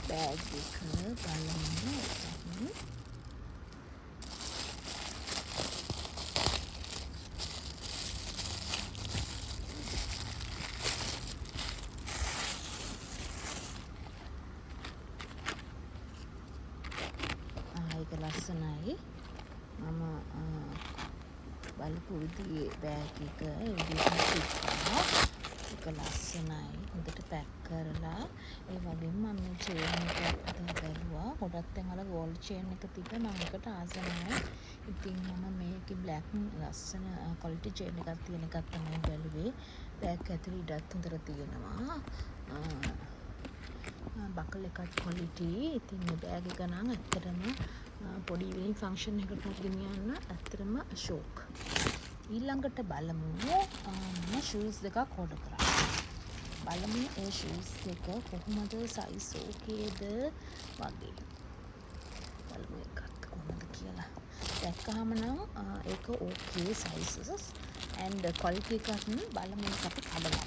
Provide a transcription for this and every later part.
Bag එක බලන්න. ඒක ලස්සනයි. මම බලපු විදිහේ බෑග් එක ඒ විදිහට තිබ්බා. ඒක ලස්සනයි. හොඳට පැක් කරලා ඒ වගේම මම මේ චේන් එකත් බැලුවා. ගොඩක් තැන්වල ගෝල්ඩ් චේන් එක තිබ්බා. මම ඒකට ආස නැහැ. ඉතින් මම මේකේ බ්ලැක් ලස්සන ක්වොලිටි චේන් එකක් තියෙන එකක් තමයි බැලුවේ. බෑග් ඇතුලේ ඉඩත් හොඳට තියෙනවා. බකල් එකත් ක්වොලිටි. ඉතින් මේ බෑග් එක නම් ඇත්තටම පොඩි ඉවිනිං ෆන්ක්ෂන් එකකට ගෙනියන්න ඇත්තටම ෂෝක්. ඊළඟට බලමු මම ෂූස් දෙකක් ඕඩර් කරා. බලමු ඒ ෂූස් දෙක කොහොමද සයිස් ඕකේද වගේ. බලමු එකත් කොහොමද කියලා. දැක්කහම නම් ඒක ඕකේ සයිසස් and ක්වොලිටි එකත් බලමු අපි කඩලා.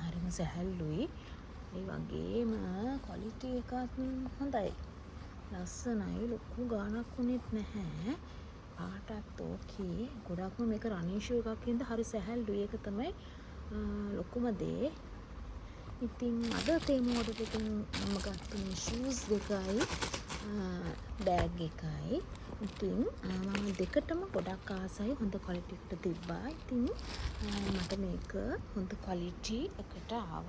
හරිම සැහැල්ලුයි. ඒ වගේම ක්වොලිටි එකත් හොඳයි. ලස්සනයි. ලොකු ගාණක් වුණෙත් නැහැ. පාටත් ඕකේ. ගොඩක්ම මේක රනින් ෂූ එකක් හින්දා හරි සැහැල්ලුයි. ඒක තමයි ලොකුම දේ. ඉතින් අද තේම ඕඩර් එකෙන් මම ගත්ත මේ ෂූස් දෙකයි බෑග් එකයි. ඉතින් මම දෙකටම ගොඩක් ආසයි. හොඳ ක්වොලිටි එකට තිබ්බා. ඉතින් මට මේක හොඳ ක්වොලිටි එකට ආව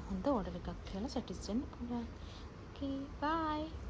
හොඳ ඕඩර් එකක් කියලා සැටිස්ෆයි වෙන්න පුළුවන්. Okay, bye.